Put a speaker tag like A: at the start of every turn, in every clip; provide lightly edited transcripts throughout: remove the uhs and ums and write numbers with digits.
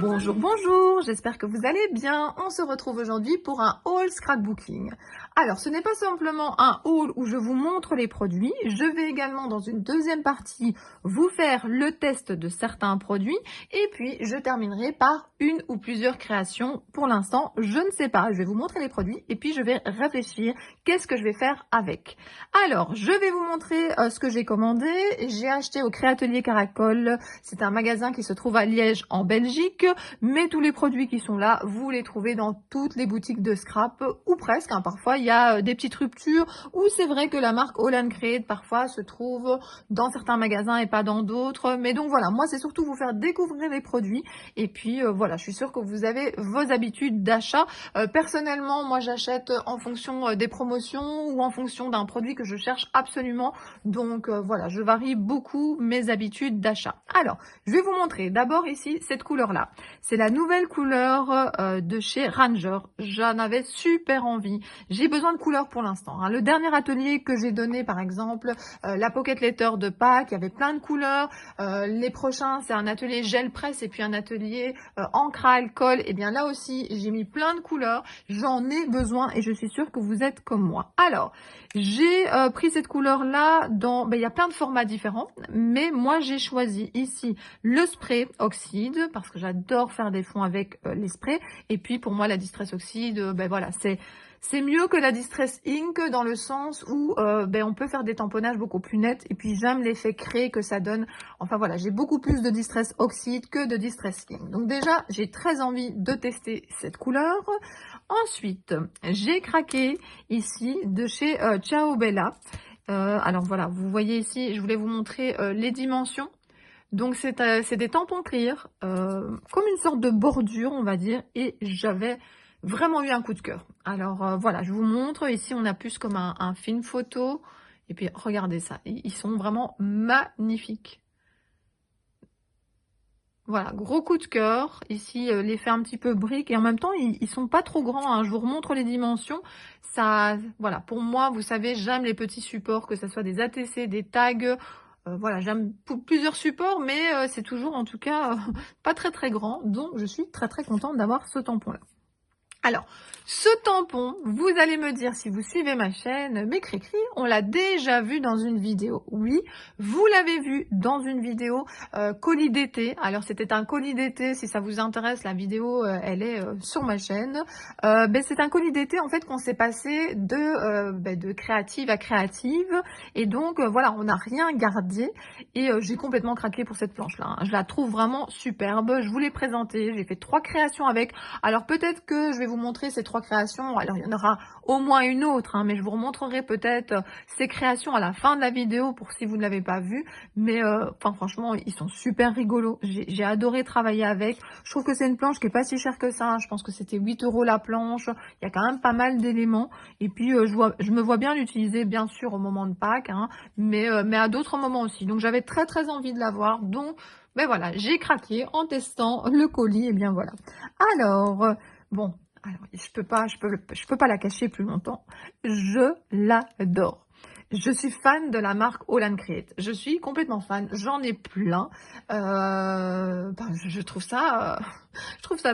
A: Bonjour, bonjour, j'espère que vous allez bien. On se retrouve aujourd'hui pour un haul scrapbooking. Alors, ce n'est pas simplement un haul où je vous montre les produits. Je vais également, dans une deuxième partie, vous faire le test de certains produits. Et puis, je terminerai par une ou plusieurs créations. Pour l'instant, je ne sais pas. Je vais vous montrer les produits et puis je vais réfléchir qu'est-ce que je vais faire avec. Alors, je vais vous montrer ce que j'ai commandé. J'ai acheté au Créatelier Caracol. C'est un magasin qui se trouve à Liège, en Belgique. Mais tous les produits qui sont là, vous les trouvez dans toutes les boutiques de scrap, ou presque. Parfois, il y a des petites ruptures, où c'est vrai que la marque All & Create, parfois, se trouve dans certains magasins et pas dans d'autres. Mais donc voilà, moi, c'est surtout vous faire découvrir les produits. Et puis, voilà, je suis sûre que vous avez vos habitudes d'achat. Personnellement, moi, j'achète en fonction des promotions ou en fonction d'un produit que je cherche absolument. Donc, voilà, je varie beaucoup mes habitudes d'achat. Alors, je vais vous montrer d'abord ici cette couleur-là. C'est la nouvelle couleur de chez Ranger. J'en avais super envie. J'ai besoin de couleurs pour l'instant. Le dernier atelier que j'ai donné, par exemple, la Pocket Letter de Pâques, il y avait plein de couleurs. Les prochains, c'est un atelier gel presse et puis un atelier encre à alcool. Et bien là aussi, j'ai mis plein de couleurs. J'en ai besoin et je suis sûre que vous êtes comme moi. Alors, j'ai pris cette couleur-là dans... il y a plein de formats différents, mais moi, j'ai choisi ici le spray oxyde parce que j'adore faire des fonds avec les sprays. Et puis, pour moi, la Distress Oxyde, voilà, c'est mieux que la Distress Ink dans le sens où on peut faire des tamponnages beaucoup plus nets. Et puis, j'aime l'effet créé que ça donne. Enfin, voilà, j'ai beaucoup plus de Distress Oxyde que de Distress Ink. Donc déjà, j'ai très envie de tester cette couleur. Ensuite, j'ai craqué ici de chez Ciao Bella. Alors voilà, vous voyez ici, je voulais vous montrer les dimensions. Donc c'est des tampons clear, comme une sorte de bordure, on va dire, et j'avais vraiment eu un coup de cœur. Alors voilà, je vous montre, ici on a plus comme un film photo, et puis regardez ça, ils sont vraiment magnifiques. Voilà, gros coup de cœur, ici l'effet un petit peu brique, et en même temps ils sont pas trop grands, je vous remontre les dimensions. Ça, voilà, pour moi, vous savez, j'aime les petits supports, que ce soit des ATC, des tags. Voilà, j'aime plusieurs supports, mais c'est toujours en tout cas pas très très grand. Donc je suis très très contente d'avoir ce tampon-là. Alors, ce tampon, vous allez me dire si vous suivez ma chaîne, mais Cricri, on l'a déjà vu dans une vidéo. Oui, vous l'avez vu dans une vidéo colis d'été. Alors, c'était un colis d'été. Si ça vous intéresse, la vidéo, elle est sur ma chaîne. C'est un colis d'été, en fait, qu'on s'est passé de créative à créative. Et donc, voilà, on n'a rien gardé. Et j'ai complètement craqué pour cette planche-là. Je la trouve vraiment superbe. Je vous l'ai présentée. J'ai fait 3 créations avec. Alors, peut-être que je vais vous montrer ces 3 créations. Alors, il y en aura au moins une autre, mais je vous remontrerai peut-être ces créations à la fin de la vidéo pour si vous ne l'avez pas vu. Mais franchement, ils sont super rigolos. J'ai adoré travailler avec. Je trouve que c'est une planche qui est pas si chère que ça. Je pense que c'était 8 € la planche. Il y a quand même pas mal d'éléments. Et puis, je me vois bien l'utiliser, bien sûr, au moment de Pâques, mais à d'autres moments aussi. Donc, j'avais très, très envie de l'avoir. Donc, voilà, j'ai craqué en testant le colis. Et bien, voilà. Alors, bon... Alors, je peux pas la cacher plus longtemps. Je l'adore. Je suis fan de la marque All & Create. Je suis complètement fan. J'en ai plein. Je trouve ça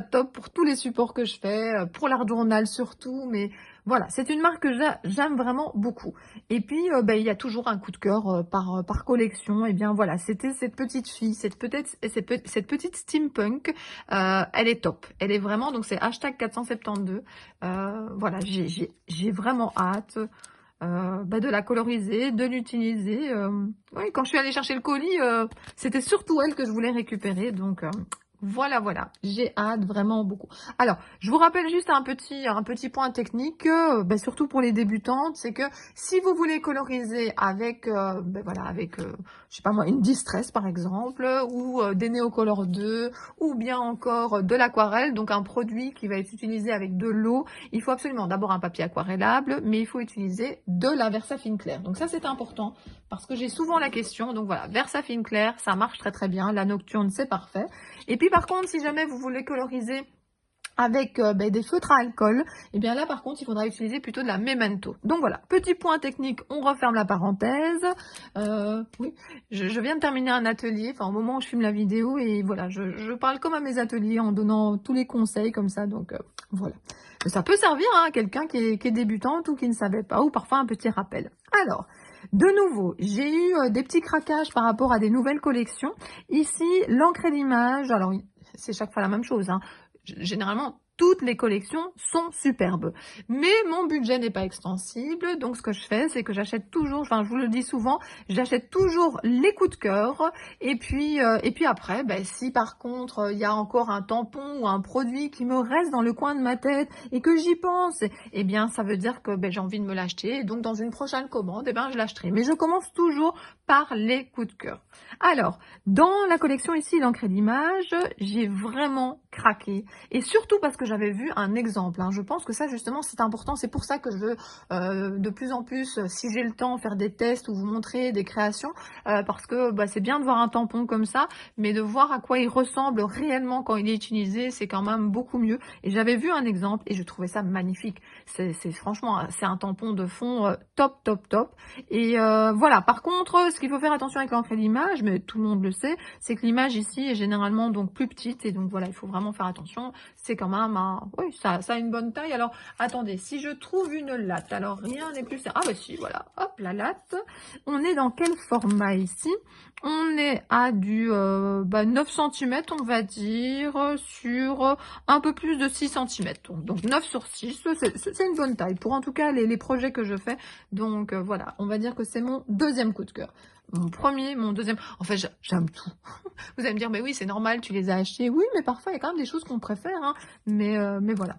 A: top pour tous les supports que je fais, pour l'art journal surtout. Mais voilà, c'est une marque que j'aime vraiment beaucoup. Et puis, il y a toujours un coup de cœur par collection. Et bien voilà, c'était cette petite fille, cette petite steampunk. Elle est top. Elle est vraiment, donc c'est hashtag 472. Voilà, j'ai vraiment hâte. De la coloriser, de l'utiliser. Oui, quand je suis allée chercher le colis, c'était surtout elle que je voulais récupérer. Donc voilà, j'ai hâte vraiment beaucoup. Alors, je vous rappelle juste un petit point technique, surtout pour les débutantes, c'est que si vous voulez coloriser avec, je sais pas moi, une Distress par exemple, ou des Neocolor 2, ou bien encore de l'aquarelle, donc un produit qui va être utilisé avec de l'eau, il faut absolument d'abord un papier aquarellable, mais il faut utiliser de la Versafine claire. Donc ça c'est important, parce que j'ai souvent la question, donc voilà, Versafine claire, ça marche très très bien, la nocturne c'est parfait. Et puis par contre, si jamais vous voulez coloriser avec des feutres à alcool, et bien là par contre il faudra utiliser plutôt de la Memento. Donc voilà, petit point technique, on referme la parenthèse. Oui, je viens de terminer un atelier, enfin au moment où je filme la vidéo, et voilà, je parle comme à mes ateliers en donnant tous les conseils comme ça, donc voilà. Ça peut servir hein, à quelqu'un qui est débutante ou qui ne savait pas, ou parfois un petit rappel. Alors, de nouveau, j'ai eu des petits craquages par rapport à des nouvelles collections. Ici, l'encre d'image, alors c'est chaque fois la même chose, hein. Généralement, toutes les collections sont superbes. Mais mon budget n'est pas extensible, donc ce que je fais, c'est que j'achète toujours, enfin je vous le dis souvent, j'achète toujours les coups de cœur. Et puis après, si par contre il y a encore un tampon ou un produit qui me reste dans le coin de ma tête et que j'y pense, eh bien ça veut dire que j'ai envie de me l'acheter. Et donc dans une prochaine commande, je l'achèterai. Mais je commence toujours par les coups de cœur. Alors, dans la collection ici, l'encre d'image, j'ai vraiment craqué. Et surtout parce que j'avais vu un exemple. Hein. Je pense que ça, justement, c'est important. C'est pour ça que je veux de plus en plus, si j'ai le temps, faire des tests ou vous montrer des créations. Parce que c'est bien de voir un tampon comme ça, mais de voir à quoi il ressemble réellement quand il est utilisé, c'est quand même beaucoup mieux. Et j'avais vu un exemple et je trouvais ça magnifique. Franchement, c'est un tampon de fond top, top, top. Et voilà. Par contre, ce qu'il faut faire attention avec l'encre d'image, mais tout le monde le sait, c'est que l'image ici est généralement donc plus petite. Et donc voilà, il faut vraiment faire attention. C'est quand même oui, ça a une bonne taille. Alors, attendez, si je trouve une latte, alors rien n'est plus... Ah bah si, voilà, hop, la latte. On est dans quel format ici? On est à du 9 cm, on va dire, sur un peu plus de 6 cm. Donc 9 sur 6, c'est une bonne taille pour en tout cas les projets que je fais. Donc voilà, on va dire que c'est mon deuxième coup de cœur. Mon premier, mon deuxième, en fait j'aime tout. Vous allez me dire, mais oui c'est normal, tu les as achetés. Oui, mais parfois il y a quand même des choses qu'on préfère, hein. Mais voilà.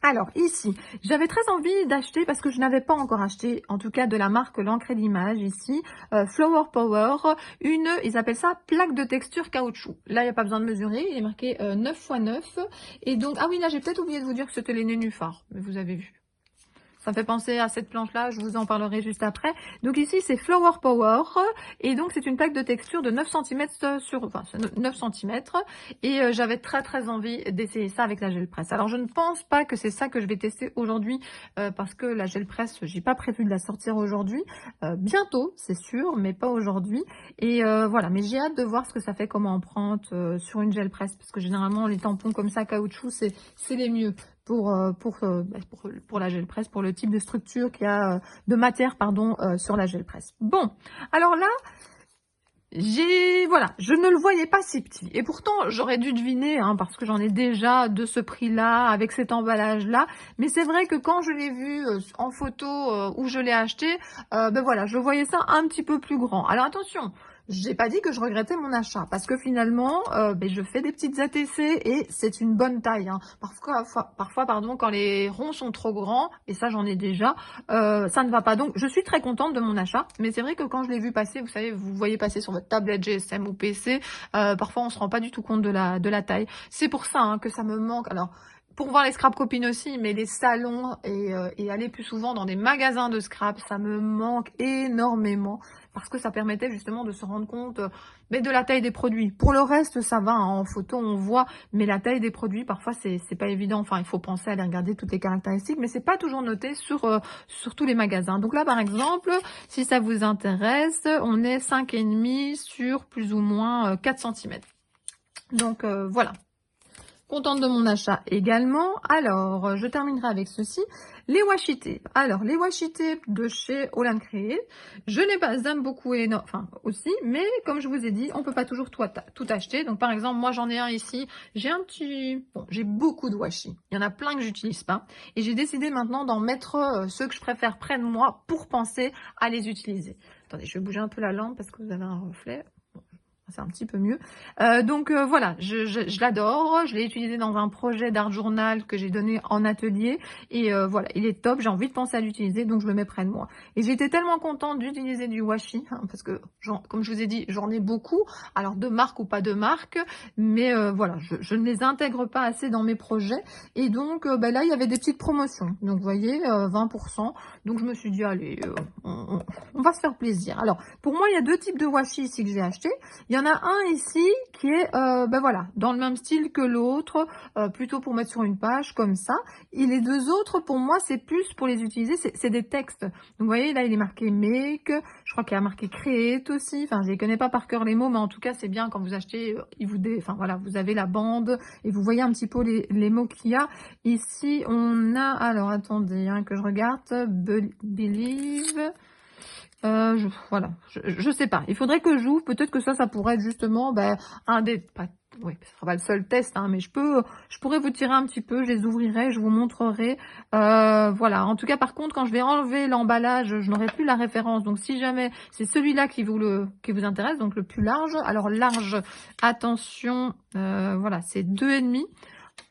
A: Alors ici, j'avais très envie d'acheter, parce que je n'avais pas encore acheté, en tout cas de la marque l'encre d'image ici, Flower Power, ils appellent ça plaque de texture caoutchouc. Là, il n'y a pas besoin de mesurer, il est marqué 9 x 9. Et donc, ah oui, là j'ai peut-être oublié de vous dire que c'était les nénuphars, mais vous avez vu. Ça me fait penser à cette planche-là, je vous en parlerai juste après. Donc ici, c'est Flower Power, et donc c'est une plaque de texture de 9 cm sur 9 cm, et j'avais très envie d'essayer ça avec la gel presse. Alors je ne pense pas que c'est ça que je vais tester aujourd'hui, parce que la gel presse, j'ai pas prévu de la sortir aujourd'hui. Bientôt, c'est sûr, mais pas aujourd'hui. Et voilà, mais j'ai hâte de voir ce que ça fait comme empreinte sur une gel presse, parce que généralement les tampons comme ça caoutchouc, c'est les mieux pour la gel presse, pour le type de structure qu'il y a, de matière, pardon, sur la gel presse. Bon, alors là, voilà, je ne le voyais pas si petit. Et pourtant, j'aurais dû deviner, hein, parce que j'en ai déjà de ce prix-là, avec cet emballage-là. Mais c'est vrai que quand je l'ai vu en photo où je l'ai acheté, voilà, je voyais ça un petit peu plus grand. Alors attention, j'ai pas dit que je regrettais mon achat, parce que finalement, je fais des petites ATC et c'est une bonne taille. Hein. Parfois, pardon, quand les ronds sont trop grands, et ça j'en ai déjà, ça ne va pas. Donc, je suis très contente de mon achat, mais c'est vrai que quand je l'ai vu passer, vous savez, vous voyez passer sur votre tablette GSM ou PC, parfois on se rend pas du tout compte de la taille. C'est pour ça hein, que ça me manque. Alors, pour voir les scrap copines aussi, mais les salons et aller plus souvent dans des magasins de scrap, ça me manque énormément, parce que ça permettait justement de se rendre compte de la taille des produits. Pour le reste, ça va, hein, en photo on voit, mais la taille des produits, parfois c'est pas évident. Enfin, il faut penser à aller regarder toutes les caractéristiques, mais c'est pas toujours noté sur tous les magasins. Donc là, par exemple, si ça vous intéresse, on est 5,5 sur plus ou moins 4 cm. Donc voilà. Contente de mon achat également. Alors, je terminerai avec ceci. Les washi tape. Alors, les washi tape de chez Holland Create. Je n'ai pas, j'aime beaucoup aussi, mais comme je vous ai dit, on peut pas toujours tout acheter. Donc, par exemple, moi, j'en ai un ici. J'ai beaucoup de washi. Il y en a plein que j'utilise pas. Et j'ai décidé maintenant d'en mettre ceux que je préfère près de moi pour penser à les utiliser. Attendez, je vais bouger un peu la lampe parce que vous avez un reflet. C'est un petit peu mieux. Voilà, je l'adore. Je l'ai utilisé dans un projet d'art journal que j'ai donné en atelier. Et voilà, il est top. J'ai envie de penser à l'utiliser, donc je le mets près de moi. Et j'étais tellement contente d'utiliser du washi, hein, parce que, comme je vous ai dit, j'en ai beaucoup. Alors, de marque ou pas de marque. Mais voilà, je ne les intègre pas assez dans mes projets. Et donc, là, il y avait des petites promotions. Donc, vous voyez, 20%. Donc, je me suis dit, allez, on va se faire plaisir. Alors, pour moi, il y a deux types de washi ici que j'ai acheté. Il y en a un ici qui est, ben voilà, dans le même style que l'autre, plutôt pour mettre sur une page, comme ça. Et les deux autres, pour moi, c'est plus pour les utiliser, c'est des textes. Donc, vous voyez, là, il est marqué make, je crois qu'il y a marqué create aussi. Enfin, je les connais pas par cœur les mots, mais en tout cas, c'est bien quand vous achetez, enfin, voilà, vous avez la bande et vous voyez un petit peu les mots qu'il y a. Ici, on a, alors, attendez, hein, que je regarde, believe. Voilà, je sais pas. Il faudrait que j'ouvre. Peut-être que ça pourrait être justement un des... oui, ce sera pas le seul test, hein, mais je pourrais vous tirer un petit peu. Je les ouvrirai, je vous montrerai. Voilà. En tout cas, par contre, quand je vais enlever l'emballage, je n'aurai plus la référence. Donc, si jamais c'est celui-là qui vous intéresse, donc le plus large. Alors large, attention, voilà, c'est 2,5.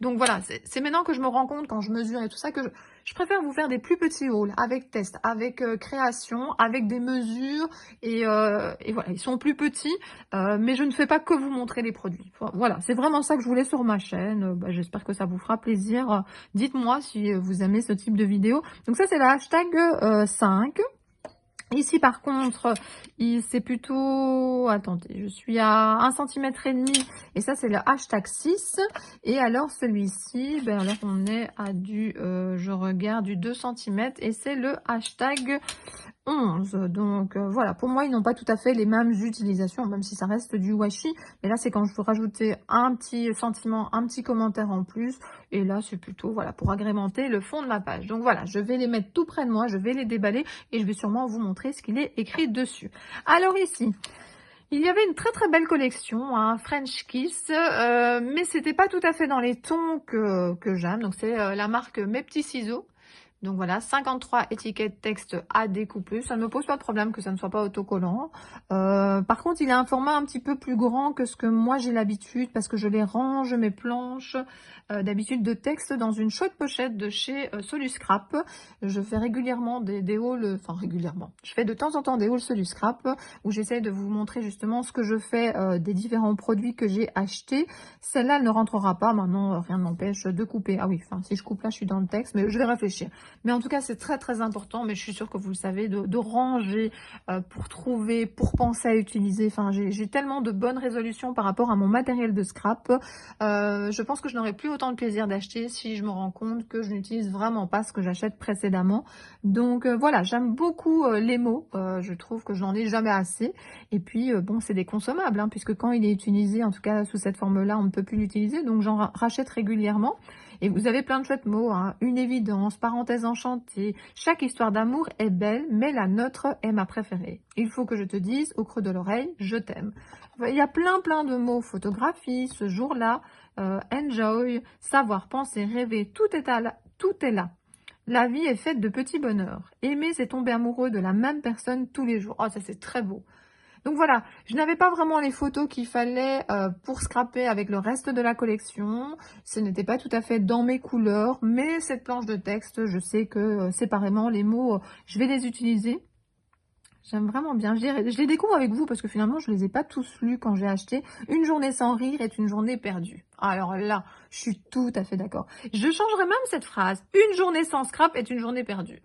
A: Donc voilà, c'est maintenant que je me rends compte quand je mesure et tout ça que je préfère vous faire des plus petits hauls avec test, avec création, avec des mesures et voilà, ils sont plus petits, mais je ne fais pas que vous montrer les produits. Voilà, c'est vraiment ça que je voulais sur ma chaîne. J'espère que ça vous fera plaisir. Dites-moi si vous aimez ce type de vidéo. Donc ça, c'est la hashtag 5. Ici, par contre, c'est plutôt... Attendez, je suis à 1,5 cm et ça, c'est le hashtag 6. Et alors, celui-ci, alors on est à je regarde, du 2 cm et c'est le hashtag 11. Donc, voilà, pour moi, ils n'ont pas tout à fait les mêmes utilisations, même si ça reste du washi. Mais là, c'est quand je veux rajouter un petit sentiment, un petit commentaire en plus. Et là, c'est plutôt, voilà, pour agrémenter le fond de ma page. Donc, voilà, je vais les mettre tout près de moi, je vais les déballer et je vais sûrement vous montrer ce qu'il est écrit dessus. Alors, ici... il y avait une très très belle collection, hein, French Kiss, mais c'était pas tout à fait dans les tons que j'aime. Donc c'est la marque Mes Petits Ciseaux. Donc voilà, 53 étiquettes texte à découper. Ça ne me pose pas de problème que ça ne soit pas autocollant. Par contre, il a un format un petit peu plus grand que ce que moi j'ai l'habitude parce que je les range, mes planches d'habitude de texte dans une chouette pochette de chez Soluscrap. Je fais régulièrement des hauls, enfin régulièrement. Je fais de temps en temps des hauls Soluscrap où j'essaie de vous montrer justement ce que je fais des différents produits que j'ai achetés. Celle-là, elle ne rentrera pas. Maintenant, rien ne m'empêche de couper. Ah oui, enfin, si je coupe là, je suis dans le texte, mais je vais réfléchir. Mais en tout cas, c'est très très important, mais je suis sûre que vous le savez, de ranger pour trouver, pour penser à utiliser. Enfin, j'ai tellement de bonnes résolutions par rapport à mon matériel de scrap. Je pense que je n'aurai plus autant de plaisir d'acheter si je me rends compte que je n'utilise vraiment pas ce que j'achète précédemment. Donc voilà, j'aime beaucoup les mots. Je trouve que je n'en ai jamais assez. Et puis, bon, c'est des consommables, hein, puisque quand il est utilisé, en tout cas sous cette forme-là, on ne peut plus l'utiliser. Donc j'en rachète régulièrement. Et vous avez plein de chouettes mots, hein. Une évidence, parenthèse enchantée. Chaque histoire d'amour est belle, mais la nôtre est ma préférée. Il faut que je te dise, au creux de l'oreille, je t'aime. Il y a plein de mots. Photographie, ce jour-là, enjoy, savoir, penser, rêver, tout est là. La vie est faite de petits bonheurs. Aimer, c'est tomber amoureux de la même personne tous les jours. Oh, ça c'est très beau. Donc voilà, je n'avais pas vraiment les photos qu'il fallait pour scraper avec le reste de la collection. Ce n'était pas tout à fait dans mes couleurs, mais cette planche de texte, je sais que séparément, les mots, je vais les utiliser. J'aime vraiment bien. Je les découvre avec vous parce que finalement, je ne les ai pas tous lus quand j'ai acheté. Une journée sans rire est une journée perdue. Alors là, je suis tout à fait d'accord. Je changerai même cette phrase. Une journée sans scrap est une journée perdue.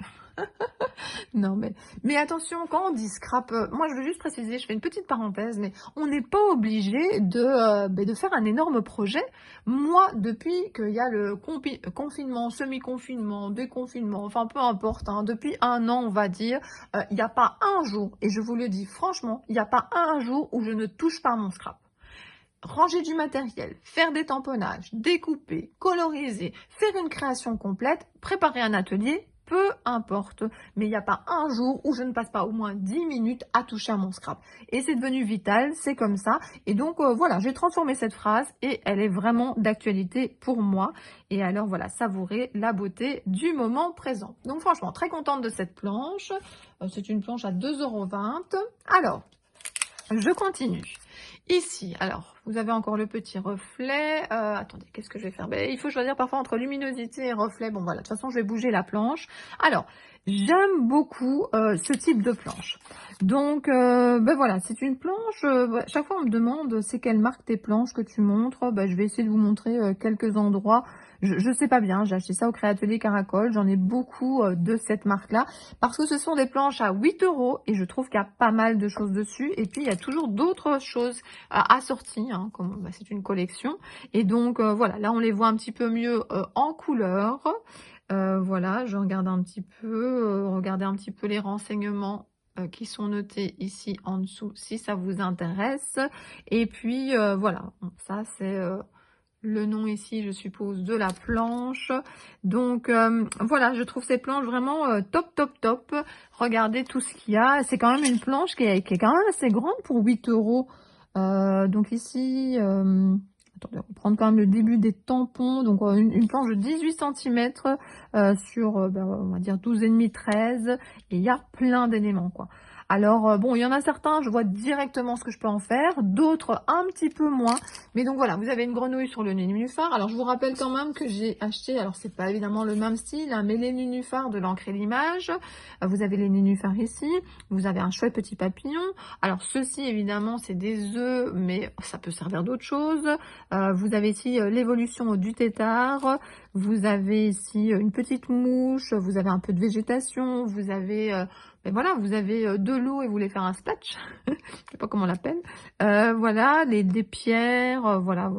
A: Non, mais attention, quand on dit scrap, moi je veux juste préciser, je fais une petite parenthèse, mais on n'est pas obligé de faire un énorme projet. Moi, depuis qu'il y a le confinement, semi-confinement, déconfinement, enfin peu importe, hein, depuis 1 an, on va dire, il n'y a pas un jour, et je vous le dis franchement, il n'y a pas un jour où je ne touche pas à mon scrap. Ranger du matériel, faire des tamponnages, découper, coloriser, faire une création complète, préparer un atelier, peu importe, mais il n'y a pas un jour où je ne passe pas au moins 10 minutes à toucher à mon scrap. Et c'est devenu vital, c'est comme ça. Et donc voilà, j'ai transformé cette phrase et elle est vraiment d'actualité pour moi. Et alors voilà, savourer la beauté du moment présent. Donc franchement, très contente de cette planche. C'est une planche à 2,20 €. Alors, je continue. Ici, alors, vous avez encore le petit reflet. Attendez, qu'est-ce que je vais faire? Il faut choisir parfois entre luminosité et reflet. Bon, voilà, de toute façon, je vais bouger la planche. Alors, J'aime beaucoup ce type de planche. Donc, ben voilà, c'est une planche, chaque fois on me demande c'est quelle marque tes planches que tu montres. Je vais essayer de vous montrer quelques endroits. Je sais pas bien, j'ai acheté ça au Créatelier Caracol. J'en ai beaucoup de cette marque-là parce que ce sont des planches à 8 € et je trouve qu'il y a pas mal de choses dessus. Et puis, il y a toujours d'autres choses assorties, hein, comme c'est une collection. Et donc, voilà, là on les voit un petit peu mieux en couleur. Voilà, je regarde un petit peu, regardez un petit peu les renseignements qui sont notés ici en dessous si ça vous intéresse. Et puis voilà, bon, ça c'est le nom ici, je suppose, de la planche. Donc voilà, je trouve ces planches vraiment top, top, top. Regardez tout ce qu'il y a. C'est quand même une planche qui est quand même assez grande pour 8 €. Donc ici, attendez, on va prendre quand même le début des tampons. Donc une planche de 18 centimètres sur, on va dire 12,5, 13. Et il y a plein d'éléments, quoi. Alors, bon, il y en a certains, je vois directement ce que je peux en faire, d'autres un petit peu moins. Mais donc voilà, vous avez une grenouille sur le nénuphar. Alors, je vous rappelle quand même que j'ai acheté, alors c'est pas évidemment le même style, hein, mais les nénuphars de l'encre et l'image. Vous avez les nénuphars ici, vous avez un chouette petit papillon. Alors, ceci, évidemment, c'est des œufs, mais ça peut servir d'autre chose. Vous avez ici l'évolution du tétard. Vous avez ici une petite mouche, vous avez un peu de végétation, vous avez ben voilà, vous avez de l'eau et vous voulez faire un splatch, je sais pas comment on l'appelle. Voilà, des pierres, voilà.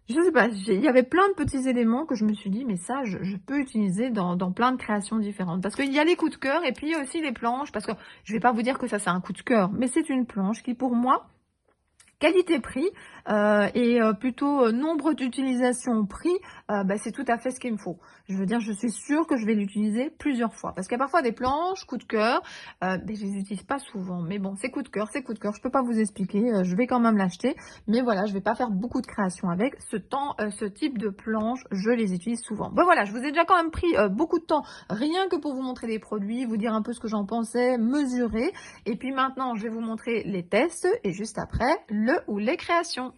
A: Je sais pas, il y avait plein de petits éléments que je me suis dit, mais ça, je peux utiliser dans plein de créations différentes. Parce qu'il y a les coups de cœur et puis il y a aussi les planches, parce que je vais pas vous dire que ça c'est un coup de cœur, mais c'est une planche qui pour moi, qualité-prix et plutôt nombre d'utilisations prix, c'est tout à fait ce qu'il me faut. Je veux dire, je suis sûre que je vais l'utiliser plusieurs fois. Parce qu'il y a parfois des planches, coup de cœur, je les utilise pas souvent. Mais bon, c'est coup de cœur, c'est coup de cœur. Je peux pas vous expliquer, je vais quand même l'acheter. Mais voilà, je vais pas faire beaucoup de créations avec. Ce type de planche, je les utilise souvent. Voilà, je vous ai déjà quand même pris beaucoup de temps, rien que pour vous montrer les produits, vous dire un peu ce que j'en pensais, mesurer. Et puis maintenant, je vais vous montrer les tests et juste après, le ou les créations.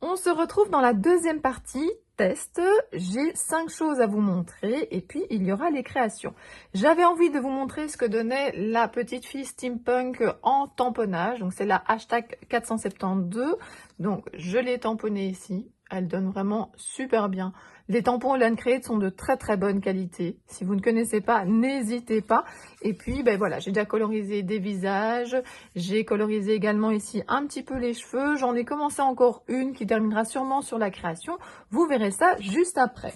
A: On se retrouve dans la deuxième partie, test. J'ai 5 choses à vous montrer et puis il y aura les créations. J'avais envie de vous montrer ce que donnait la petite fille steampunk en tamponnage. Donc c'est la hashtag 472. Donc je l'ai tamponnée ici. Elle donne vraiment super bien. Les tampons Land Create sont de très très bonne qualité. Si vous ne connaissez pas, n'hésitez pas. Et puis voilà, j'ai déjà colorisé des visages. J'ai colorisé également ici un petit peu les cheveux. J'en ai commencé encore une qui terminera sûrement sur la création. Vous verrez ça juste après.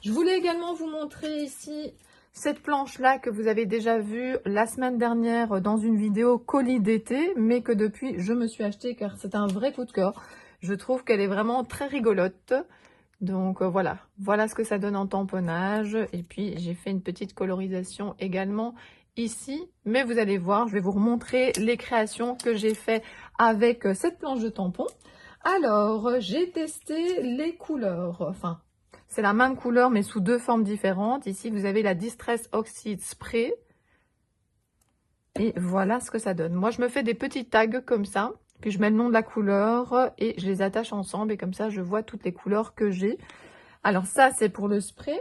A: Je voulais également vous montrer ici cette planche-là que vous avez déjà vue la semaine dernière dans une vidéo colis d'été, mais que depuis je me suis achetée car c'est un vrai coup de cœur. Je trouve qu'elle est vraiment très rigolote. Donc voilà ce que ça donne en tamponnage. Et puis j'ai fait une petite colorisation également ici. Mais vous allez voir, je vais vous remontrer les créations que j'ai fait avec cette planche de tampon. Alors, j'ai testé les couleurs. Enfin, c'est la même couleur mais sous deux formes différentes. Ici, vous avez la Distress Oxide Spray. Et voilà ce que ça donne. Moi, je me fais des petits tags comme ça. Puis je mets le nom de la couleur et je les attache ensemble. Et comme ça, je vois toutes les couleurs que j'ai. Alors ça, c'est pour le spray.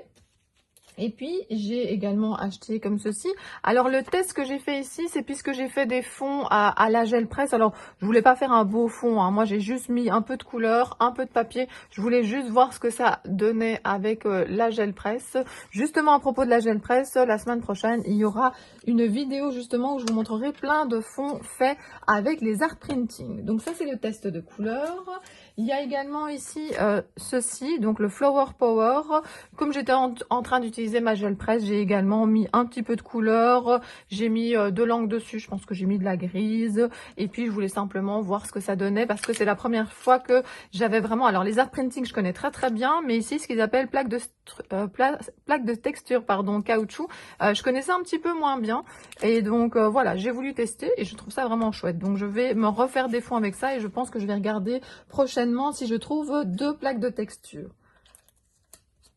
A: Et puis, j'ai également acheté comme ceci. Alors, le test que j'ai fait ici, c'est puisque j'ai fait des fonds à la gel presse. Alors, je voulais pas faire un beau fond, hein. Moi, j'ai juste mis un peu de couleur, un peu de papier. Je voulais juste voir ce que ça donnait avec la gel presse. Justement, à propos de la gel presse, la semaine prochaine, il y aura une vidéo justement où je vous montrerai plein de fonds faits avec les art printing. Donc, ça, c'est le test de couleur. Il y a également ici ceci, donc le Flower Power. Comme j'étais en train d'utiliser ma gel presse, j'ai également mis un petit peu de couleur. J'ai mis de l'encre dessus, je pense que j'ai mis de la grise. Et puis, je voulais simplement voir ce que ça donnait parce que c'est la première fois que j'avais vraiment... Alors, les art printing, je connais très très bien, mais ici, ce qu'ils appellent plaque de texture, pardon, caoutchouc, je connaissais un petit peu moins bien. Et donc, voilà, j'ai voulu tester et je trouve ça vraiment chouette. Donc, je vais me refaire des fonds avec ça et je pense que je vais regarder prochainement si je trouve 2 plaques de texture.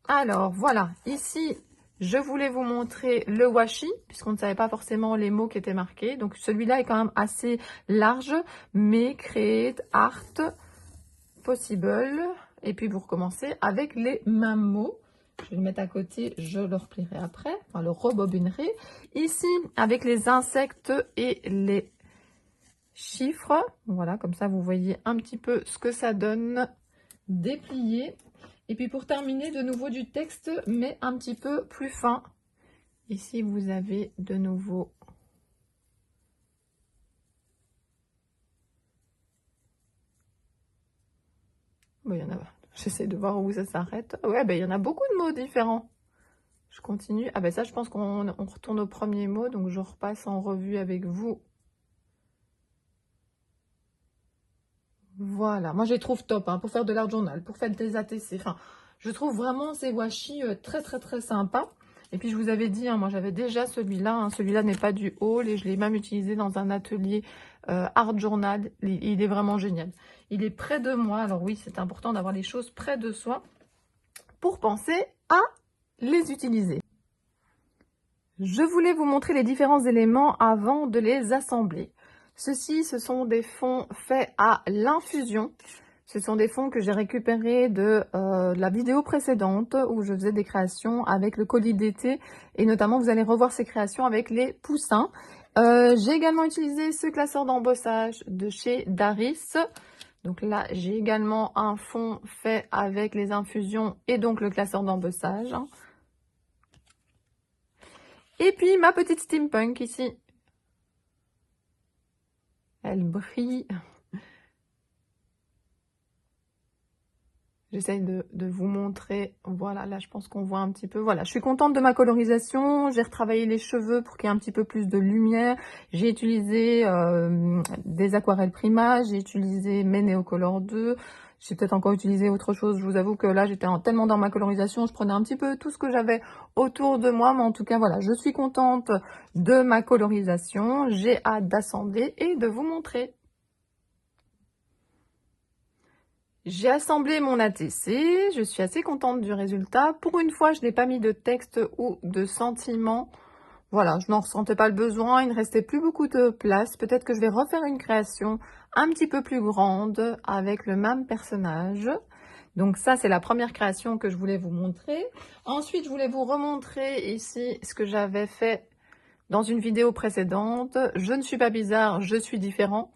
A: Alors, voilà, ici, je voulais vous montrer le washi, puisqu'on ne savait pas forcément les mots qui étaient marqués. Donc, celui-là est quand même assez large, mais Create, Art, Possible. Et puis, vous recommencez avec les mêmes mots. Je vais le mettre à côté, je le replierai après, enfin le rebobinerai. Ici, avec les insectes et les chiffres, voilà, comme ça vous voyez un petit peu ce que ça donne déplié. Et puis pour terminer, de nouveau du texte, mais un petit peu plus fin. Ici, vous avez de nouveau bon, il y en a. J'essaie de voir où ça s'arrête. Ouais, ben, il y en a beaucoup de mots différents. Je continue. Ah ben ça, je pense qu'on retourne au premier mot, donc je repasse en revue avec vous. Voilà, moi je les trouve top hein, pour faire de l'art journal, pour faire des ATC. Enfin, je trouve vraiment ces washi très sympas. Et puis je vous avais dit, hein, moi j'avais déjà celui-là. Hein, celui-là n'est pas du haul et je l'ai même utilisé dans un atelier art journal. Il est vraiment génial. Il est près de moi. Alors oui, c'est important d'avoir les choses près de soi pour penser à les utiliser. Je voulais vous montrer les différents éléments avant de les assembler. Ceux-ci, ce sont des fonds faits à l'infusion. Ce sont des fonds que j'ai récupérés de la vidéo précédente où je faisais des créations avec le colis d'été. Et notamment, vous allez revoir ces créations avec les poussins. J'ai également utilisé ce classeur d'embossage de chez Daris. Donc là, j'ai également un fond fait avec les infusions et donc le classeur d'embossage. Et puis ma petite steampunk ici. Elle brille. J'essaye de vous montrer. Voilà, là je pense qu'on voit un petit peu. Voilà, je suis contente de ma colorisation. J'ai retravaillé les cheveux pour qu'il y ait un petit peu plus de lumière. J'ai utilisé des aquarelles Prima. J'ai utilisé mes Neocolor 2. J'ai peut-être encore utilisé autre chose. Je vous avoue que là, j'étais tellement dans ma colorisation. Je prenais un petit peu tout ce que j'avais autour de moi. Mais en tout cas, voilà, je suis contente de ma colorisation. J'ai hâte d'assembler et de vous montrer. J'ai assemblé mon ATC, je suis assez contente du résultat. Pour une fois, je n'ai pas mis de texte ou de sentiment. Voilà, je n'en ressentais pas le besoin, il ne restait plus beaucoup de place. Peut-être que je vais refaire une création un petit peu plus grande avec le même personnage. Donc ça, c'est la première création que je voulais vous montrer. Ensuite, je voulais vous remontrer ici ce que j'avais fait dans une vidéo précédente. Je ne suis pas bizarre, je suis différent.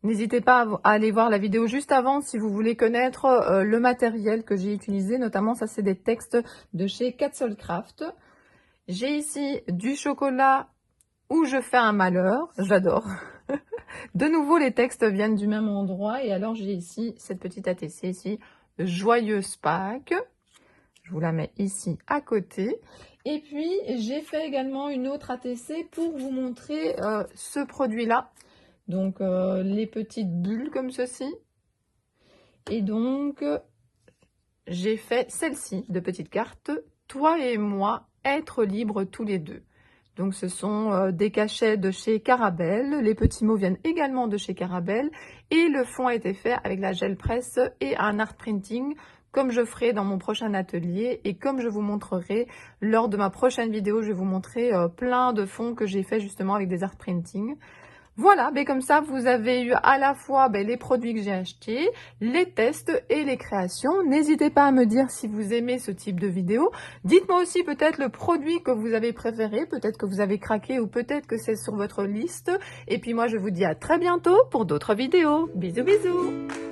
A: N'hésitez pas à aller voir la vidéo juste avant si vous voulez connaître le matériel que j'ai utilisé. Notamment, ça, c'est des textes de chez Catsolcraft. J'ai ici du chocolat où je fais un malheur. J'adore. De nouveau, les textes viennent du même endroit. Et alors, j'ai ici cette petite ATC ici, Joyeuse Pâques. Je vous la mets ici à côté. Et puis, j'ai fait également une autre ATC pour vous montrer ce produit-là. Donc, les petites bulles comme ceci. Et donc, j'ai fait celle-ci de petites cartes. Toi et moi, être libres tous les deux. Donc, ce sont des cachets de chez Carabelle. Les petits mots viennent également de chez Carabelle. Et le fond a été fait avec la gel presse et un art printing, comme je ferai dans mon prochain atelier. Et comme je vous montrerai lors de ma prochaine vidéo, je vais vous montrer plein de fonds que j'ai fait justement avec des art printing. Voilà, ben comme ça, vous avez eu à la fois les produits que j'ai achetés, les tests et les créations. N'hésitez pas à me dire si vous aimez ce type de vidéo. Dites-moi aussi peut-être le produit que vous avez préféré, peut-être que vous avez craqué ou peut-être que c'est sur votre liste. Et puis moi, je vous dis à très bientôt pour d'autres vidéos. Bisous, bisous!